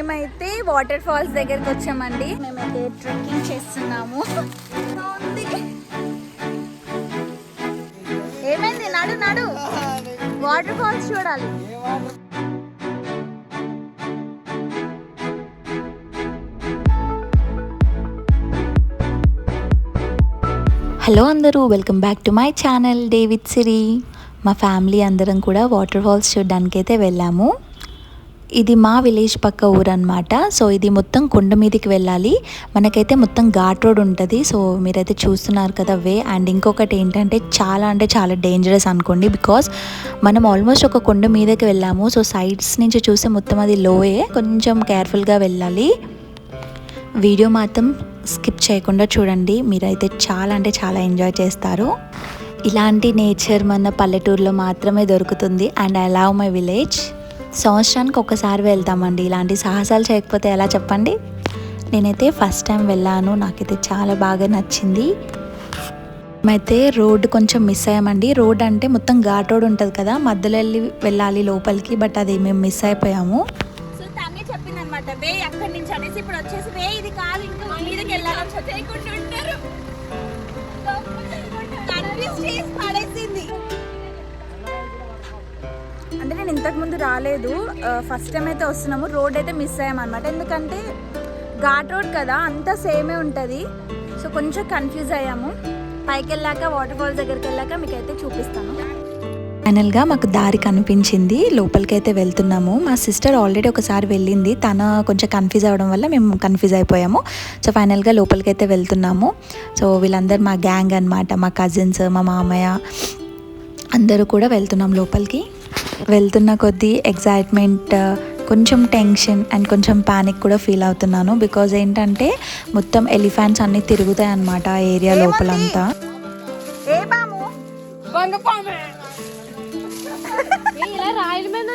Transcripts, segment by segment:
మేమైతే water falls దగ్గరికి వచ్చామండి. మేమైతే ట్రెక్కింగ్ చేస్తున్నాము. ఏమైంది? నడు నడు, వాటర్ ఫాల్స్ చూడాలి. హలో అందరూ, welcome back to my channel day with Siri. మా ఫ్యామిలీ అందరం కూడా వాటర్ ఫాల్స్ చూడడానికైతే వెళ్ళాము. ఇది మా విలేజ్ పక్క ఊరు అనమాట. సో ఇది మొత్తం కొండ మీదకి వెళ్ళాలి. మనకైతే మొత్తం ఘాట్ రోడ్ ఉంటుంది. సో మీరైతే చూస్తున్నారు కదా వే. అండ్ ఇంకొకటి ఏంటంటే చాలా డేంజరస్ అనుకోండి, బికాస్ మనం ఆల్మోస్ట్ ఒక కొండ మీదకి వెళ్ళాము. సో సైడ్స్ నుంచి చూస్తే మొత్తం అది లోయే, కొంచెం కేర్ఫుల్గా వెళ్ళాలి. వీడియో మాత్రం స్కిప్ చేయకుండా చూడండి, మీరైతే చాలా ఎంజాయ్ చేస్తారు. ఇలాంటి నేచర్ మన పల్లెటూరులో మాత్రమే దొరుకుతుంది. And I love my village. సంవత్సరానికి ఒక్కసారి వెళ్తామండి. ఇలాంటి సాహసాలు చేయకపోతే ఎలా చెప్పండి. నేనైతే ఫస్ట్ టైం వెళ్ళాను, నాకైతే చాలా బాగా నచ్చింది. మేమైతే రోడ్డు కొంచెం మిస్ అయ్యామండి. రోడ్ అంటే మొత్తం ఘాట్ రోడ్ ఉంటుంది కదా, మధ్యలో వెళ్ళాలి లోపలికి, బట్ అది మేము మిస్ అయిపోయాము. వే అక్కడి నుంచి అనేసి ఇప్పుడు వచ్చేసి వే ఇది కాదు, ఇంకా మీదకి వెళ్ళాలని చేయకుంటుంటారు. అంటే నేను ఇంతకు ముందు రాలేదు, ఫస్ట్ టైం అయితే వస్తున్నాము. రోడ్ అయితే మిస్ అయ్యామన్నమాట, ఎందుకంటే ఘాట్ రోడ్ కదా, అంతా సేమే ఉంటుంది. సో కొంచెం కన్ఫ్యూజ్ అయ్యాము. పైకి వెళ్ళాక వాటర్ ఫాల్స్ దగ్గరికి వెళ్ళాక మీకైతే చూపిస్తాను. ఫైనల్గా మాకు దారి కనిపించింది, లోపలికి అయితే వెళ్తున్నాము. మా సిస్టర్ ఆల్రెడీ ఒకసారి వెళ్ళింది, తన కొంచెం కన్ఫ్యూజ్ అవ్వడం వల్ల మేము కన్ఫ్యూజ్ అయిపోయాము. సో ఫైనల్గా లోపలికి అయితే వెళ్తున్నాము. సో వీళ్ళందరూ మా గ్యాంగ్ అనమాట, మా కజిన్స్, మా మామయ్య అందరూ కూడా వెళ్తున్నాం లోపలికి. వెళ్తున్న కొద్దీ ఎగ్జైట్మెంట్, కొంచెం టెన్షన్ అండ్ కొంచెం ప్యానిక్ కూడా ఫీల్ అవుతున్నాను. బికాజ్ ఏంటంటే మొత్తం ఎలిఫెంట్స్ అన్నీ తిరుగుతాయి అన్నమాట ఆ ఏరియా లోపలంతా. రాయల మీద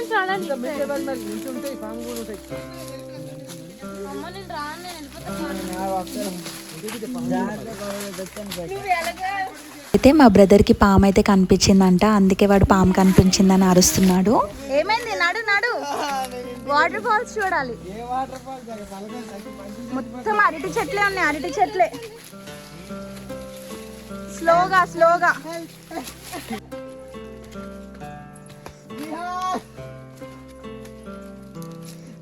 అయితే మా బ్రదర్కి పాము అయితే కనిపించిందంట, అందుకే వాడు పాము కనిపించిందని అరుస్తున్నాడు. ఏమైంది? నడు నడు, వాటర్ ఫాల్స్ చూడాలి. మొత్తం అరటి చెట్లే ఉన్నాయి, అరటి చెట్లే. స్లోగా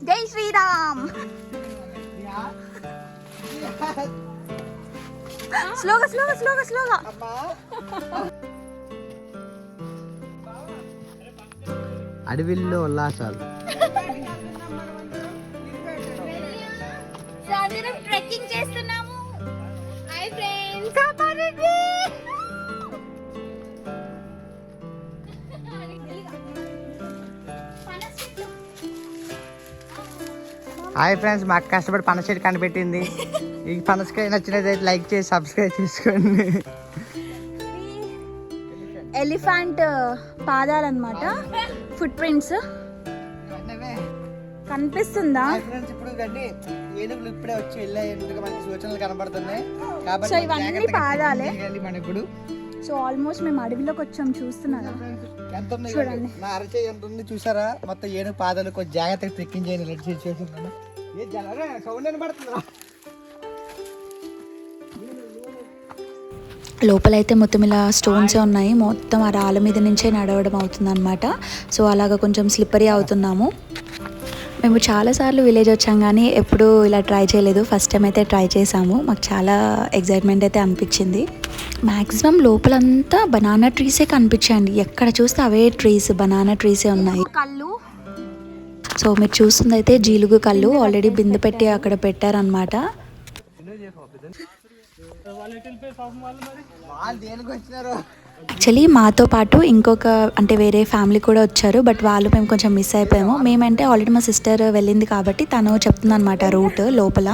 జై శ్రీరామ్. స్లోగా అడవిల్లో ఉల్లాసాలు. ట్రెక్కింగ్ చేస్తున్నాము. Hi friends. హాయ్ ఫ్రెండ్స్, మాకు కష్టపడి పనస చెట్టు కనిపెట్టింది. ఈ పనసకాయ నచ్చినట్లయితే లైక్ చేసి సబ్స్క్రైబ్ చేసుకోండి. ఎలిఫెంట్ పాదాలన్నమాట, ఫుట్ ప్రింట్స్ కనిపిస్తుందా? ఇప్పుడు ఏనుగులు ఇప్పుడే వచ్చి వెళ్ళేందుకు మనకి సూచనలు కనబడుతున్నాయి కాబట్టి సో ఇవన్నీ పాదాలే. మనం ఇప్పుడు సో ఆల్మోస్ట్ మేము అడవిలోకి వచ్చాం, చూస్తున్నారా? ఎంత ఉంది చూడండి, నా అరచేయి ఎంత ఉంది చూసారా? మొత్తం ఏనుగు పాదాలు కొంచెం జాగ్రత్తగా ట్రెక్కింగ్ చేయండి. లోపలైతే మొత్తం ఇలా స్టోన్స్ ఉన్నాయి, మొత్తం ఆ రాళ్ళ మీద నుంచే నడవడం అవుతుంది అనమాట. సో అలాగా కొంచెం స్లిప్పరీ అవుతున్నాము. మేము చాలాసార్లు విలేజ్ వచ్చాం కానీ ఎప్పుడూ ఇలా ట్రై చేయలేదు, ఫస్ట్ టైం అయితే ట్రై చేసాము. మాకు చాలా ఎగ్జైట్మెంట్ అయితే అనిపించింది. మ్యాక్సిమం లోపలంతా బనానా ట్రీసే కనిపించాయండి, ఎక్కడ చూస్తే అవే ట్రీస్, బనానా ట్రీసే ఉన్నాయి. సో మీరు చూస్తుంది అయితే జీలుగు కళ్ళు, ఆల్రెడీ బిందె పెట్టి అక్కడ పెట్టారనమాట. యాక్చువల్లీ మాతో పాటు ఇంకొక అంటే వేరే ఫ్యామిలీ కూడా వచ్చారు, బట్ మేము కొంచెం మిస్ అయిపోయాము. మేమంటే ఆల్రెడీ మా సిస్టర్ వెళ్ళింది కాబట్టి తను చెప్తుంది అనమాట రూట్ లోపల,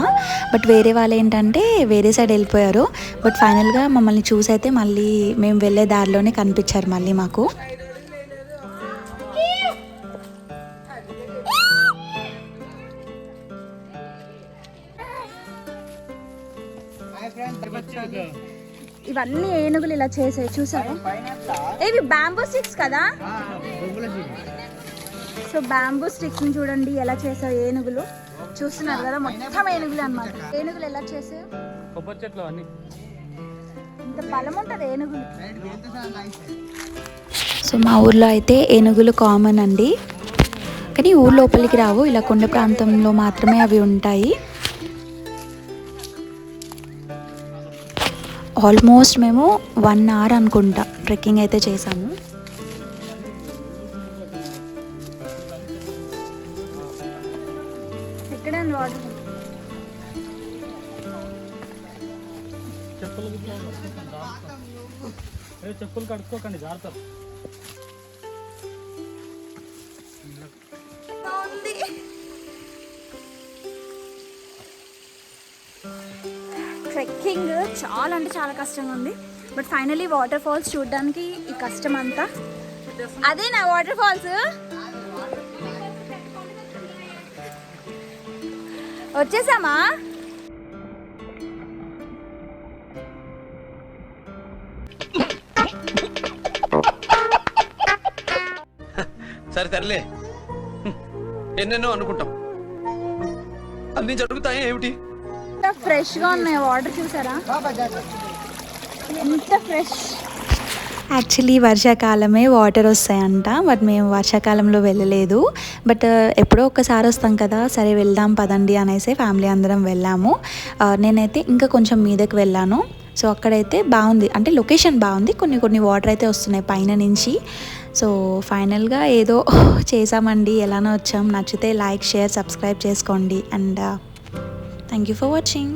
బట్ వేరే వాళ్ళు ఏంటంటే వేరే సైడ్ వెళ్ళిపోయారు. బట్ ఫైనల్గా మమ్మల్ని చూసి అయితే మళ్ళీ మేము వెళ్ళే దారిలోనే కనిపించారు మళ్ళీ మాకు. ఇవన్నీ ఏనుగులు ఇలా చేసాయి, చూసారా? ఇవి బ్యాంబూ స్టిక్స్ కదా. సో బ్యాంబూ స్టిక్స్ చూడండి ఎలా చేసావు ఏనుగులు. చూస్తున్నారు కదా మొత్తం ఏనుగులు అన్నమాట. ఏనుగులు ఎలా చేసావు? కొబ్బరి చెట్లు అన్ని. ఇంత బలం ఉంటుంది ఏనుగులు. సో మా ఊర్లో అయితే ఏనుగులు కామన్ అండి, కానీ ఊరు లోపలికి రావు, ఇలా కొండ ప్రాంతంలో మాత్రమే అవి ఉంటాయి. ఆల్మోస్ట్ మేము 1 hour అనుకుంటా ట్రెక్కింగ్ అయితే చేసాము. ఎక్కడ వాటర్ చెప్పులు కడుక్కోకండి, జాగ్రత్త. ట్రెక్కింగ్ చాలా అంటే చాలా కష్టంగా ఉంది. బట్ ఫైనలీ వాటర్ ఫాల్స్ చూడడానికి ఈ కష్టం అంతా అదే నా వాటర్ ఫాల్స్. వచ్చేసామా? సరే తరలే, ఎన్నెన్నో అనుకుంటాం, అన్ని జరుగుతాయి ఏమిటి? ఎంత ఫ్రెష్గా ఉన్నాయి వాటర్, చూసారా ఎంత ఫ్రెష్. యాక్చువల్లీ వర్షాకాలమే వాటర్ వస్తాయంట, బట్ మేము వర్షాకాలంలో వెళ్ళలేదు. బట్ ఎప్పుడో ఒక్కసారి వస్తాం కదా, సరే వెళ్దాం పదండి అనేసి ఫ్యామిలీ అందరం వెళ్ళాము. నేనైతే ఇంకా కొంచెం మీదకి వెళ్ళాను. సో అక్కడైతే బాగుంది, అంటే లొకేషన్ బాగుంది, కొన్ని వాటర్ అయితే వస్తున్నాయి పైన నుంచి. సో ఫైనల్గా ఏదో చేసామండి, ఎలానో వచ్చాం. నచ్చితే లైక్, షేర్, సబ్స్క్రైబ్ చేసుకోండి. And thank you for watching.